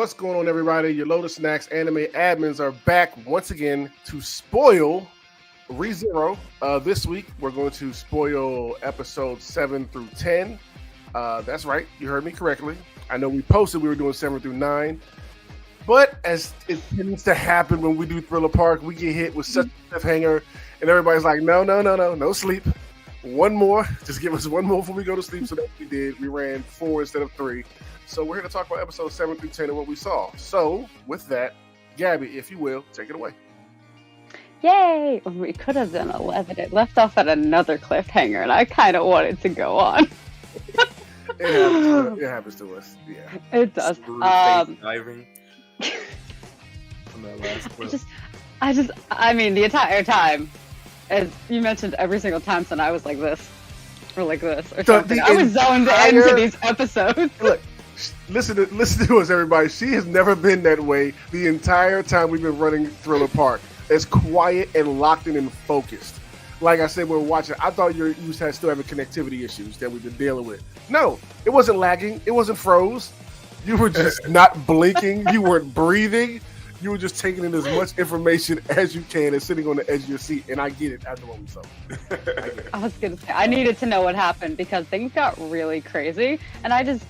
What's going on, everybody? Your Lotus Snacks anime admins are back once again to spoil ReZero. This week, we're going to spoil episodes 7 through 10. That's right. You heard me correctly. I know we posted we were doing 7 through 9. But as it tends to happen when we do Thriller Park, we get hit with such a cliffhanger, and everybody's like, no sleep. One more. Just give us one more before we go to sleep. So that's what we did. We ran 4 instead of 3. So we're here to talk about episodes 7 through 10 and what we saw. So with that, Gabby, if you will, take it away. Yay! We could have done 11. It left off at another cliffhanger, and I kind of wanted to go on. It happens to us. Yeah, it does. Diving. From that last clip. I mean, the entire time, as you mentioned, every single time, so I was like this, or like this, or something. I was zoned into these episodes. Look, listen to us, everybody. She has never been that way the entire time we've been running Thriller Park. As quiet and locked in and focused. Like I said, when we were watching, I thought you had still having connectivity issues that we've been dealing with. No, it wasn't lagging. It wasn't froze. You were just not blinking. You weren't breathing. You were just taking in as much information as you can and sitting on the edge of your seat. And I get it after what we saw. I was going to say, I needed to know what happened because things got really crazy. And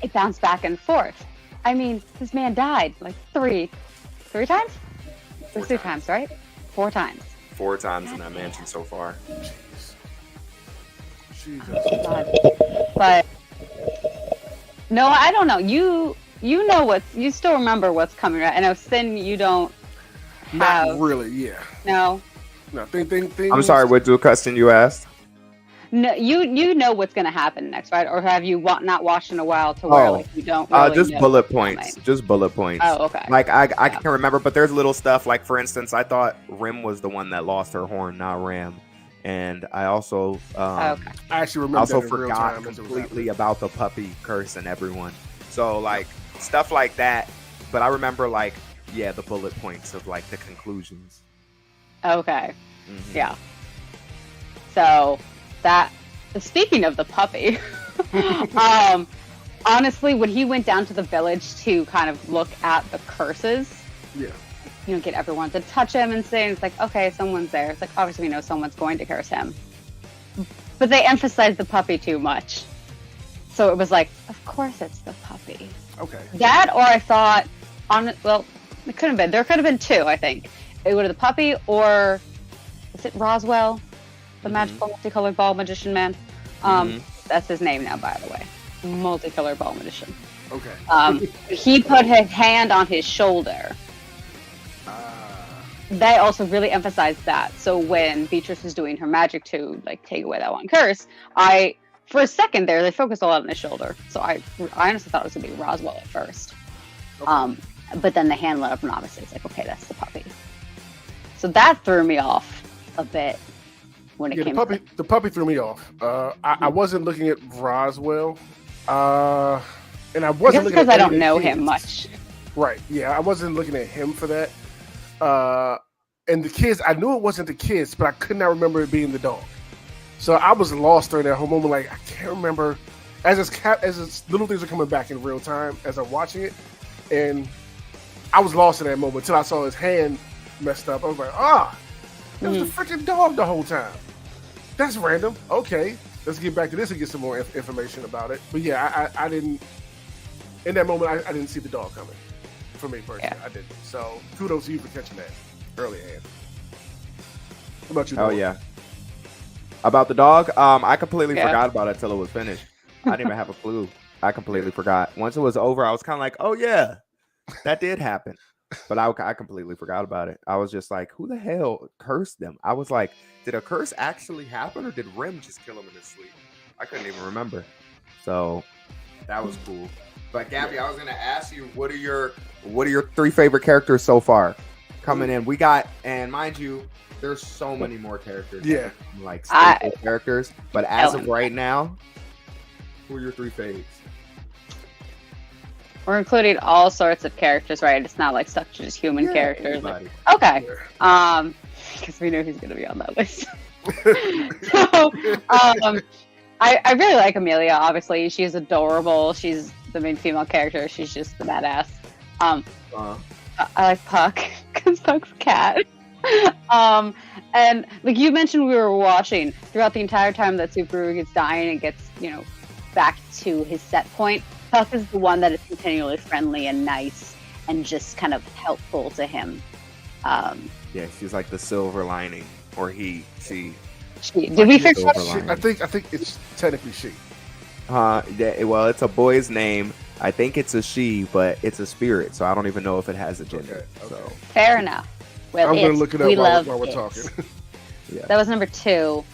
it bounced back and forth. I mean, this man died like three times? It was 3 times, right? 4 times. 4 times in that mansion so far. Jesus. But no, I don't know. You know you still remember what's coming, right? I know Sin, you don't have. Not really, yeah. No. Things. I'm sorry, what question you asked? No, you know what's gonna happen next, right? Or have you not watched in a while to where like you don't? Really just know bullet points. Just bullet points. Oh, okay. Like I can't remember, but there's little stuff. Like for instance, I thought Rim was the one that lost her horn, not Ram. And I also I actually remember also that in forgot real time completely about the puppy curse and everyone. So like stuff like that. But I remember like the bullet points of like the conclusions. Okay. Mm-hmm. Yeah. So that speaking of the puppy, honestly, when he went down to the village to kind of look at the curses, get everyone to touch him and say, it's like, okay, someone's there. It's like, obviously we know someone's going to curse him. But they emphasized the puppy too much. So it was like, of course it's the puppy. Okay. That, or I thought, it could have been. There could have been 2, I think. It would have the puppy, or is it Roswell? The magical multicolored ball magician man. That's his name now, by the way. Multicolored ball magician. Okay. He put his hand on his shoulder. They also really emphasized that. So when Beatrice was doing her magic to like take away that one curse, for a second there, they focused a lot on his shoulder. So I honestly thought it was gonna be Roswell at first. Okay. But then the hand lit up, and obviously it's like, okay, that's the puppy. So that threw me off a bit. When it came the puppy threw me off. I wasn't looking at Roswell, and I wasn't looking because at I don't know him much. Right? Yeah, I wasn't looking at him for that. And the kids, I knew it wasn't the kids, but I could not remember it being the dog. So I was lost during that whole moment. Like I can't remember as its little things are coming back in real time as I'm watching it, and I was lost in that moment until I saw his hand messed up. I was like, it was the freaking dog the whole time. That's random. Okay, let's get back to this and get some more information about it. But yeah, I didn't. In that moment, I didn't see the dog coming. For me personally, I didn't. So kudos to you for catching that early, Ann. What about you? Oh yeah. About the dog, I completely forgot about it till it was finished. I didn't even have a clue. I completely forgot. Once it was over, I was kind of like, oh yeah, that did happen. But I completely forgot about it. I was just like, who the hell cursed them? I was like, did a curse actually happen or did Rim just kill him in his sleep? I couldn't even remember. So that was cool. But Gabby, I was gonna ask you, what are your 3 favorite characters so far coming in? We got, and mind you, there's so many more characters. Yeah. Like staple characters. But as of right now, who are your 3 faves? We're including all sorts of characters, right? It's not like stuck to just human characters. Everybody. Okay. Because we know who's going to be on that list. So, I really like Amelia, obviously. She's adorable. She's the main female character. She's just the badass. I like Puck because Puck's a cat. And like you mentioned, we were watching throughout the entire time that Subaru gets dying and gets, back to his set point. Puck is the one that is continually friendly and nice and just kind of helpful to him. Yeah, she's like the silver lining, or she. Did we fix that? I think it's technically she. Well, it's a boy's name. I think it's a she, but it's a spirit, so I don't even know if it has a gender. Okay. So fair enough. Well, I'm gonna look it up while we're talking. Yeah. That was number 2.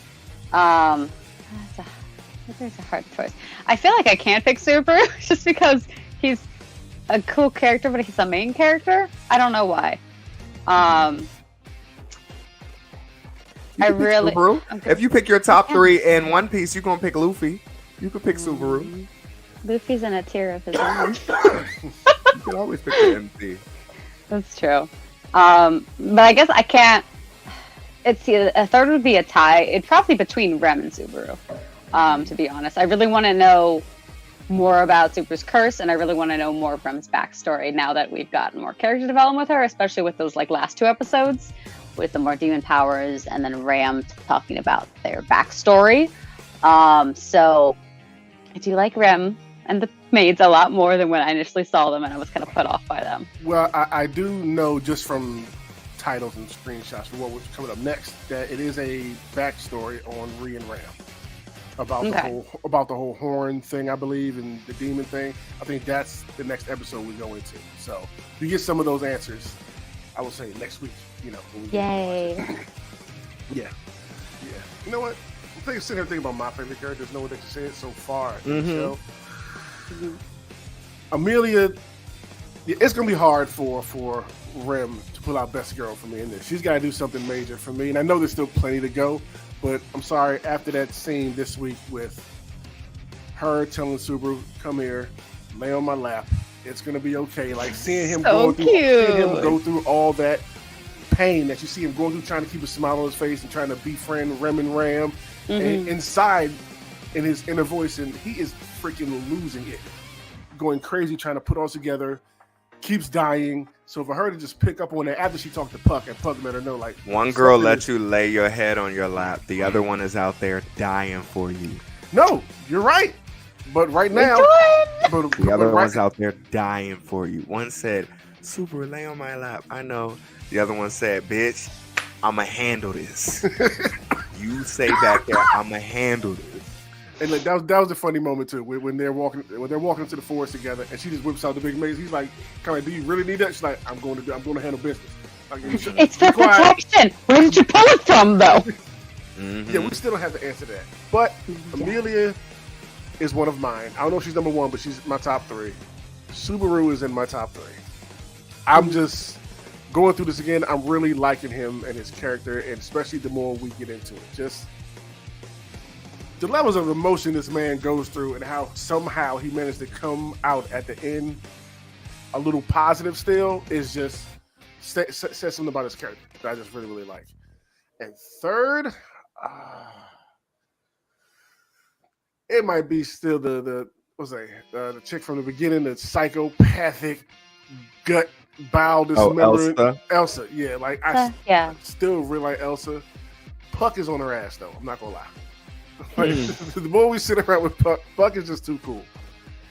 There's a hard choice. I feel like I can't pick Subaru just because he's a cool character, but he's a main character. I don't know why. If you pick your top 3 in One Piece, you're gonna pick Luffy. You could pick Subaru. Luffy's in a tier of his own. You can always pick the MC. That's true. But I guess I can't. A third would be a tie. It'd probably be between Rem and Subaru. To be honest, I really want to know more about Subaru's curse, and I really want to know more of Rem's backstory now that we've gotten more character development with her, especially with those last 2 episodes with the more demon powers, and then Ram talking about their backstory. So I do like Rem and the maids a lot more than when I initially saw them, and I was kind of put off by them. Well, I do know just from titles and screenshots for what was coming up next that it is a backstory on Ree and Ram about the whole horn thing, I believe, and the demon thing. I think that's the next episode we go into. So you get some of those answers, I will say next week. Yay! Yeah. You know what? I'm sitting here thinking about my favorite characters. No one that you said so far in the show. Mm-hmm. Amelia, it's gonna be hard for Rem to pull out best girl for me in this. She's got to do something major for me, and I know there's still plenty to go. But I'm sorry, after that scene this week with her telling Subaru, "Come here, lay on my lap. It's gonna be okay." Like seeing him go through all that pain that you see him going through, trying to keep a smile on his face and trying to befriend Rem and Ram. Mm-hmm. And inside, in his inner voice, and he is freaking losing it, going crazy, trying to put all together. Keeps dying. So for her to just pick up on it after she talked to Puck, and Puck let her know, like, one girl let you lay your head on your lap, the other one is out there dying for you. No, you're right. But right now, the other one's out there dying for you. One said, "Super, lay on my lap." I know. The other one said, "Bitch, I'ma handle this." You say back there, "I'ma handle this." And like that was the funny moment too, when they're walking into the forest together, and she just whips out the big maze. He's like, "Kind of, do you really need that?" She's like, "I'm going to handle business." Like, it's for protection. Where did you pull it from, though? Mm-hmm. Yeah, we still don't have the answer to that. But Amelia is one of mine. I don't know if she's number 1, but she's my top 3. Subaru is in my top 3. I'm just going through this again. I'm really liking him and his character, and especially the more we get into it. Just the levels of emotion this man goes through, and how somehow he managed to come out at the end a little positive still is just says something about his character that I just really, really like. And third, it might be still the chick from the beginning, the psychopathic gut bowel dismembering Elsa. Yeah, like I still really like Elsa. Puck is on her ass though. I'm not gonna lie. Like, the more we sit around with Puck is just too cool.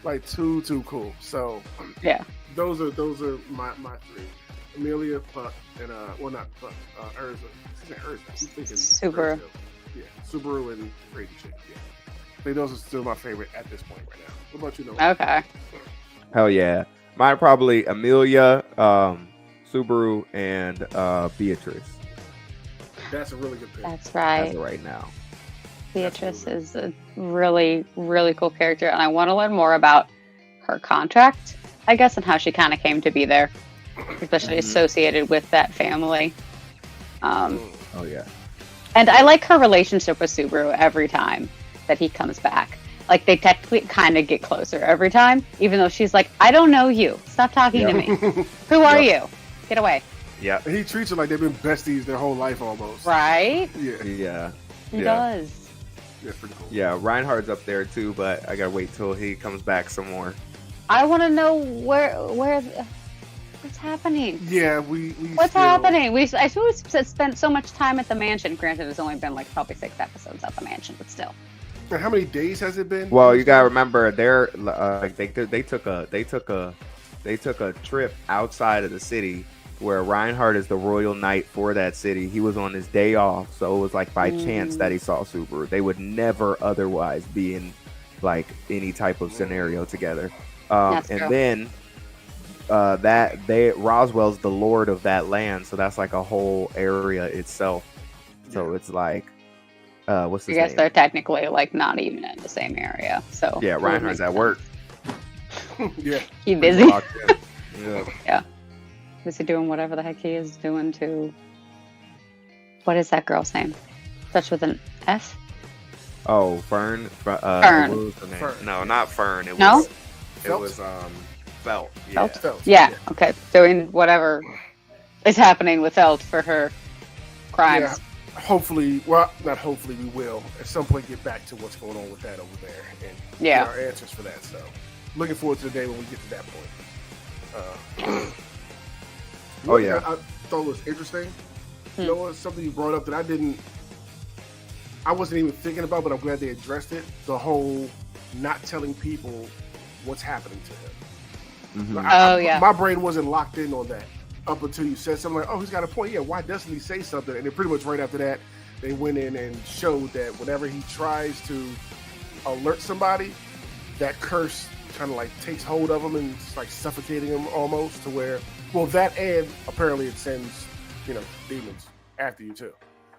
Like too cool. So yeah, those are my 3. Amelia, Puck, and not Puck, Urza. Subaru. Yeah, Subaru and Crazy Chick. Yeah, I think those are still my favorite at this point right now. What about you, Noah? Okay. Hell yeah, mine probably Amelia, Subaru, and Beatrice. That's a really good pick. That's right. As of right now. Beatrice is a really, really cool character, and I want to learn more about her contract, I guess, and how she kind of came to be there, especially associated with that family. Oh yeah. And I like her relationship with Subaru every time that he comes back. Like, they technically kind of get closer every time, even though she's like, "I don't know you. Stop talking to me. Who are you? Get away." Yeah. And he treats her like they've been besties their whole life almost. Right? Yeah. He does. Yeah, pretty cool. Yeah, Reinhardt's up there too, but I gotta wait till he comes back some more. I want to know what's happening. Yeah, what's happening? I suppose we spent so much time at the mansion. Granted, it's only been like probably 6 episodes at the mansion, but still. And how many days has it been? Well, you gotta remember, they took a trip outside of the city where Reinhardt is the royal knight for that city. He was on his day off, so it was like by chance that he saw Subaru. They would never otherwise be in like any type of scenario together. And then Roswell's the lord of that land, so that's like a whole area itself. So it's like what's his name? I guess they're technically like not even in the same area. So yeah, Reinhardt's at work. Yeah, he busy. Yeah. Is he doing whatever the heck he is doing to? What is that girl's name? Starts with an F. Oh, Fern. Fern. What was the name? Fern. No, not Fern. It was Felt. Yeah. Felt? Yeah. Okay. Doing whatever is happening with Felt for her crimes. Yeah. Hopefully, well, not hopefully, we will at some point get back to what's going on with that over there and get our answers for that. So, looking forward to the day when we get to that point. I thought was interesting. You know, it's something you brought up that I wasn't even thinking about, but I'm glad they addressed it. The whole not telling people what's happening to him. Mm-hmm. My brain wasn't locked in on that up until you said something like, "Oh, he's got a point. Yeah, why doesn't he say something?" And then pretty much right after that, they went in and showed that whenever he tries to alert somebody, that curse kind of like takes hold of him and it's like suffocating him almost to where, well, that and apparently it sends, demons after you too.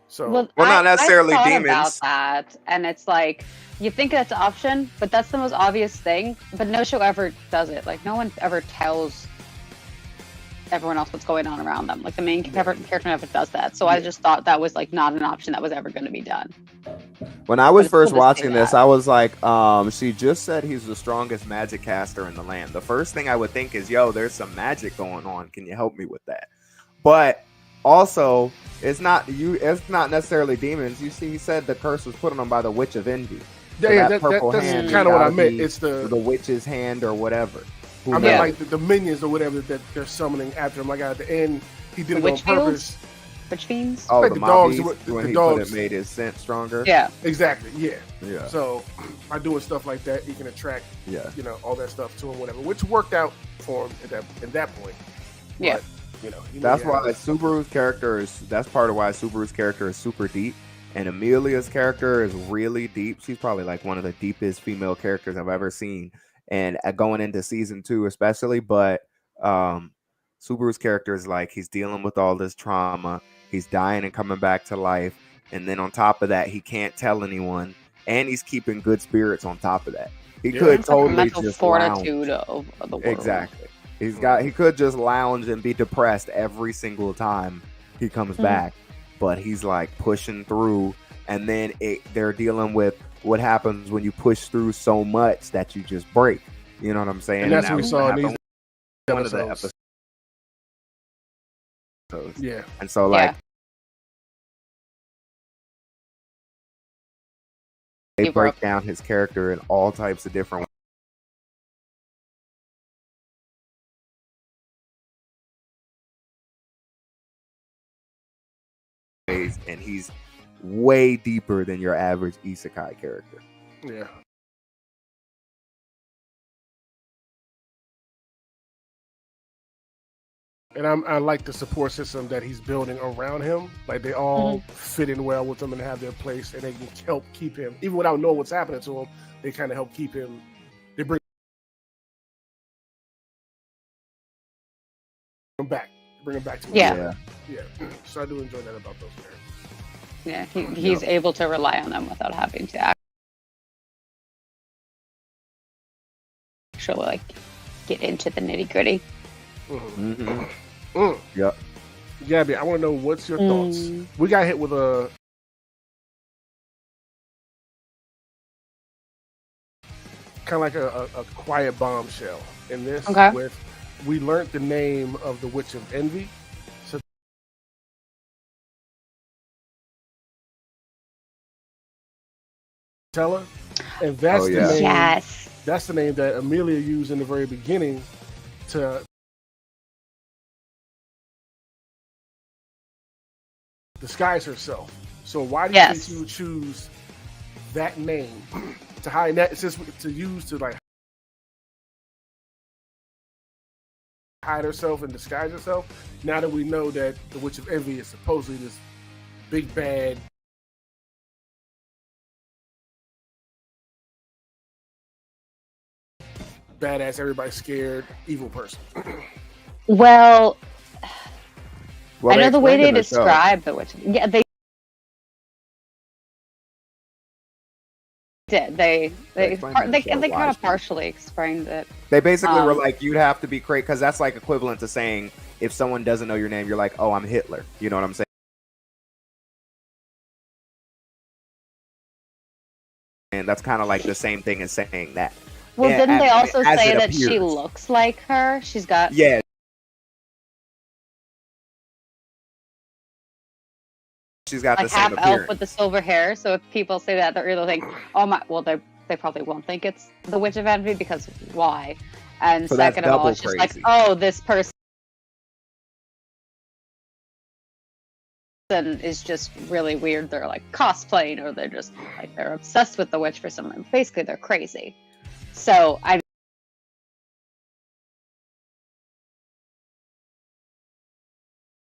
So not necessarily I demons. About that, and it's like you think that's an option, but that's the most obvious thing. But no show ever does it. Like no one ever tells everyone else what's going on around them. Like the main character never does that. So I just thought that was like not an option that was ever going to be done. When I was first watching this, I was like, she just said he's the strongest magic caster in the land. The first thing I would think is, yo, there's some magic going on. Can you help me with that? But also, it's not necessarily demons. You see, he said the curse was put on him by the Witch of Envy. So that's kind of what I meant. It's the witch's hand or whatever. I mean, like the minions or whatever that they're summoning after him. Like at the end, he did it on purpose. Witch fiends? Oh, like the dogs. When he put it, made his scent stronger. Yeah, exactly. Yeah. So by doing stuff like that, he can attract, all that stuff to him, whatever, which worked out for him at that point. Yeah. But, that's why Subaru's character that's part of why Subaru's character is super deep. And Amelia's character is really deep. She's probably like one of the deepest female characters I've ever seen. And going into season 2, especially, but Subaru's character is like he's dealing with all this trauma. He's dying and coming back to life. And then on top of that, he can't tell anyone. And he's keeping good spirits on top of that. He could totally mental just fortitude lounge. of the world. Exactly. He could just lounge and be depressed every single time he comes back. But he's like pushing through. And then they're dealing with what happens when you push through so much that you just break. You know what I'm saying? And that's what we saw in these one of the episodes. Yeah. And so like they break down his character in all types of different ways, and he's way deeper than your average isekai character. Yeah. And I like the support system that he's building around him. Like they all fit in well with him and have their place, and they can help keep him, even without knowing what's happening to him. They kind of help keep him. They bring him back. Bring him back to him. Yeah. So I do enjoy that about those characters. Yeah, he's able to rely on them without having to actually like get into the nitty gritty. Yep. Gabby, I want to know what's your thoughts. We got hit with a kind of like a quiet bombshell in this. With we learned the name of the Witch of Envy. Satella, and that's the name that's the name that Amelia used in the very beginning to disguise herself. So why do you think she would choose that name to hide that? Since to use to like hide herself and disguise herself. Now that we know that the Witch of Envy is supposedly this big bad. Badass, everybody scared, evil person. Well, I know the way they describe the witch. Yeah, they did. They kind of partially explained it. They basically were like, you'd have to be crazy, because that's like equivalent to saying if someone doesn't know your name, you're like, oh, I'm Hitler. You know what I'm saying? And that's kind of like the same thing as saying that. Well, didn't they also say that she looks like her? She's got she's got like the same half appearance. elf with the silver hair. So if people say that, they're either think, oh my, well, they probably won't think it's the Witch of Envy, because why? And so second of all, it's just like, oh, this person is just really weird. They're like cosplaying, or they're just like they're obsessed with the witch for some reason. Basically, they're crazy. So I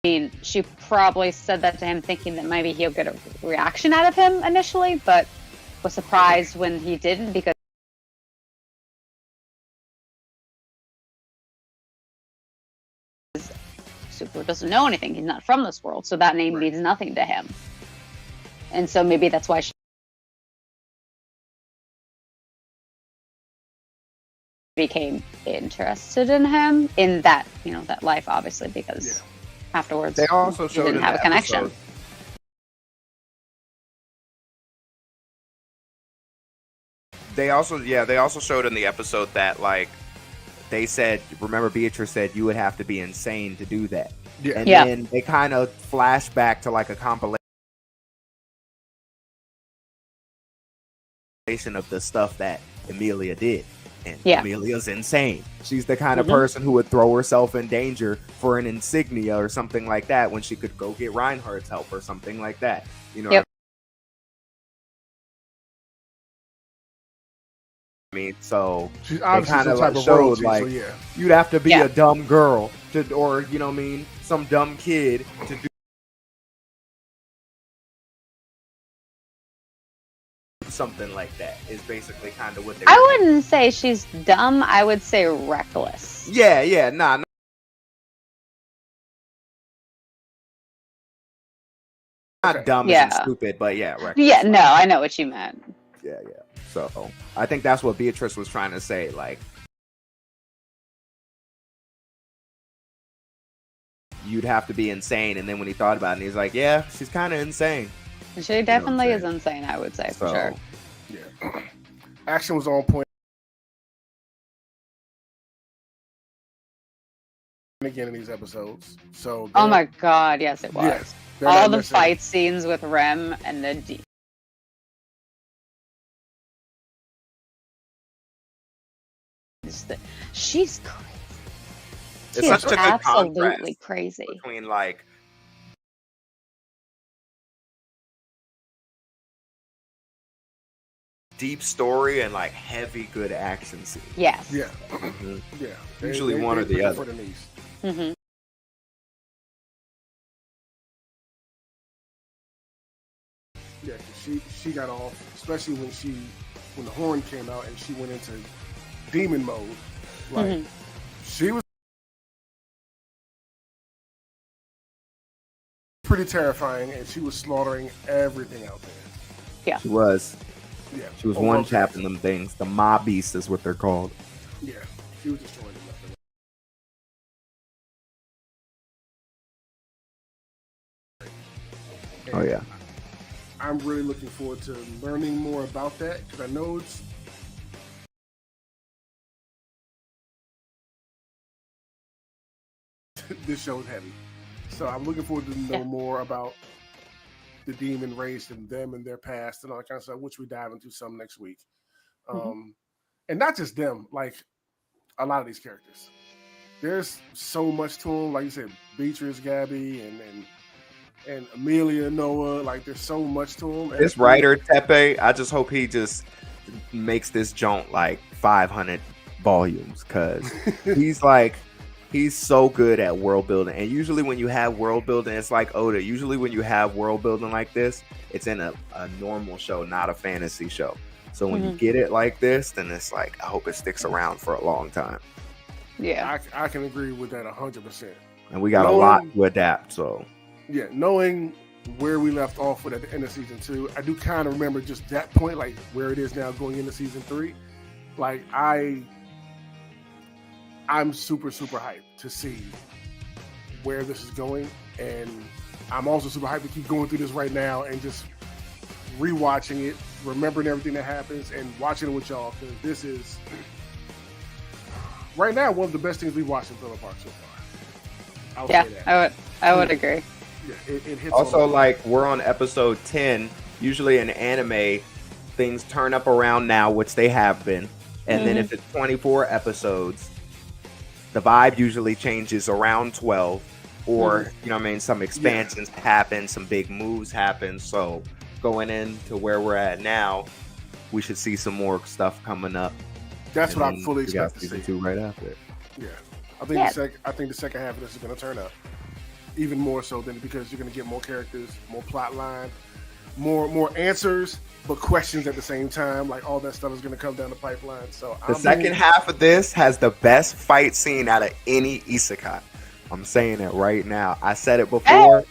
mean, she probably said that to him thinking that maybe he'll get a reaction out of him initially, but was surprised when he didn't, because Super doesn't know anything. He's not from this world, so that name means nothing to him. And so maybe that's why she became interested in him in that, that life, obviously, because afterwards they also showed didn't have a connection. They also showed in the episode that, like, they said, remember Beatrice said you would have to be insane to do that. Yeah. And then they kind of flash back to like a compilation of the stuff that Amelia did. And Amelia's insane. She's the kind of person who would throw herself in danger for an insignia or something like that when she could go get Reinhardt's help or something like that. You know what I mean? So she's obviously kind of like showed royalty, like so you'd have to be a dumb girl to, or you know what I mean, some dumb kid to do something like that. Is basically kind of what they. I wouldn't say she's dumb. I would say reckless. Yeah, nah. Not dumb and stupid, but reckless. Yeah, no, I know what you meant. Yeah. So I think that's what Beatrice was trying to say. Like, you'd have to be insane. And then when he thought about it, he's like, yeah, she's kind of insane. She definitely is insane, I would say, for sure. Yeah. Action was on point. Again in these episodes. So oh my god, yes it was. All the fight scenes with Rem and the she's crazy. It's such a good absolutely crazy between like deep story and like heavy good action scene. Yes. Yeah. Yeah. Usually one or the other. Mm-hmm. Yeah, she got off, especially when the horn came out and she went into demon mode. Like she was pretty terrifying, and she was slaughtering everything out there. Yeah, she was. Yeah, she was one tapping them things. The mob beast is what they're called. Yeah, she was destroying them. Oh yeah. I'm really looking forward to learning more about that, because I know this show is heavy. So I'm looking forward to know more about the demon race and them and their past and all that kind of stuff, which we dive into some next week. and not just them, like a lot of these characters. There's so much to them. Like you said, Beatrice, Gabby, and Amelia, Noah. Like there's so much to them. This writer Tepe, I just hope he just makes this joint like 500 volumes, because he's so good at world building. And usually when you have world building, it's like Oda. Usually when you have world building like this, it's in a normal show, not a fantasy show. So when you get it like this, then it's like, I hope it sticks around for a long time. Yeah, I can agree with that 100%. And we got a lot to adapt. So yeah, knowing where we left off with at the end of season 2, I do kind of remember just that point, like where it is now going into season 3. Like I'm super hyped to see where this is going, and I'm also super hyped to keep going through this right now and just rewatching it, remembering everything that happens, and watching it with y'all, because this is right now one of the best things we've watched in Thriller Bark so far. I'll say that. I would agree. Yeah, it hits. Also, like we're on episode 10. Usually in anime, things turn up around now, which they have been, and then if it's 24 episodes, the vibe usually changes around 12, or you know what I mean, some expansions happen, some big moves happen. So going into where we're at now, we should see some more stuff coming up. That's what I fully expect to season see. 2 right after. Yeah, I think the second half of this is going to turn up even more so, than because you're going to get more characters, more plot line, more answers, but questions at the same time. Like all that stuff is going to come down the pipeline. So the second half of this has the best fight scene out of any isekai. I'm saying it right now. I said it before,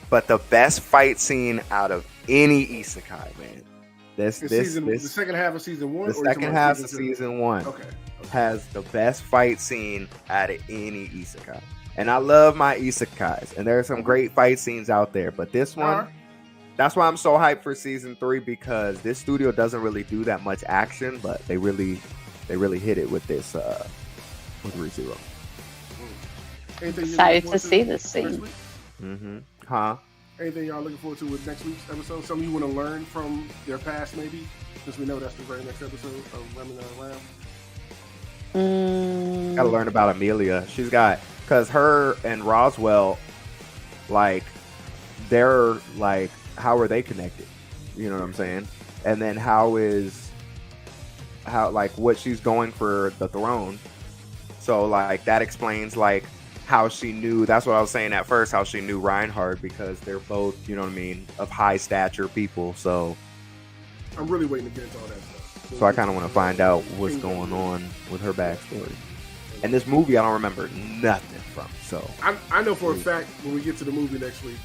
but the best fight scene out of any isekai, man. The second half of season 1. The second half of season 1 okay. has the best fight scene out of any isekai. And I love my isekais, and there are some great fight scenes out there. But this one, that's why I'm so hyped for season 3, because this studio doesn't really do that much action, but they really hit it with this with ReZero. Excited to see this scene. Anything y'all looking forward to with next week's episode? Something you want to learn from their past, maybe? Since we know that's the very next episode of Remina Ram. Gotta learn about Amelia. She's got, because her and Roswell, like, they're like, how are they connected? You know what I'm saying? And then like what she's going for the throne. So like that explains like how she knew. That's what I was saying at first, how she knew Reinhardt, because they're both, you know what I mean, of high stature people. So I'm really waiting to get into all that stuff. So I kind of want to find out what's going on with her backstory. And this movie, I don't remember nothing from. So I know for a fact when we get to the movie next week,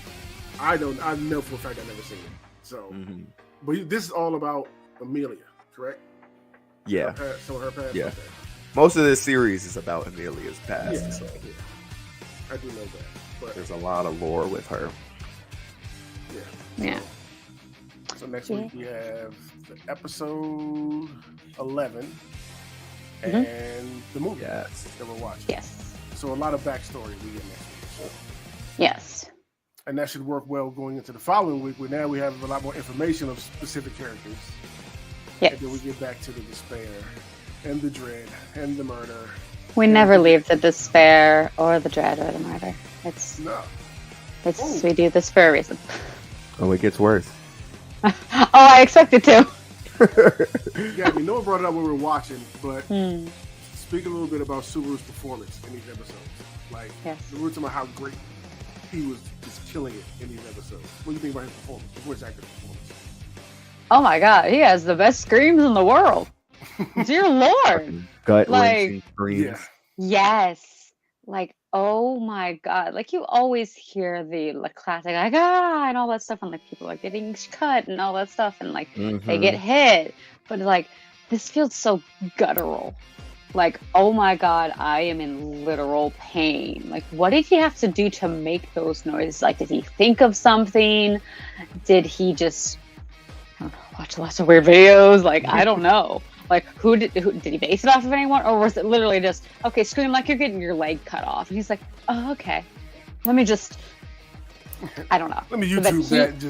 I know for a fact I've never seen it. So, but this is all about Amelia, correct? Yeah. Her past. Yeah. Okay. Most of this series is about Amelia's past. Yeah. So. I do know that. But there's a lot of lore with her. Yeah. So next week we have the episode 11 and the movie that we're watching. Yes. So a lot of backstory we get next week. Yes. And that should work well going into the following week, where now we have a lot more information of specific characters. Yes. And then we get back to the despair and the dread and the murder. We never leave the despair or the dread or the murder. We do this for a reason. Oh, it gets worse. I expected to. Yeah, I mean, no one brought it up when we were watching, but speak a little bit about Subaru's performance in these episodes. Like, we were talking about how great he was just killing it in these episodes. What do you think about his performance, his voice actor's performance? Oh my god, he has the best screams in the world. Dear Lord. Gut-wrenching screams. Yeah. Yes. Like, oh my god. Like, you always hear the classic, like, and all that stuff, and like people are getting cut and all that stuff, and like they get hit. But like, this feels so guttural. Like, oh my god, I am in literal pain. Like, what did he have to do to make those noises? Like, did he think of something? Did he just watch lots of weird videos? Like, I don't know. Like, who did he base it off of anyone? Or was it literally just, okay, scream like you're getting your leg cut off? And he's like, oh, okay. Let me just, I don't know. Let me YouTube that.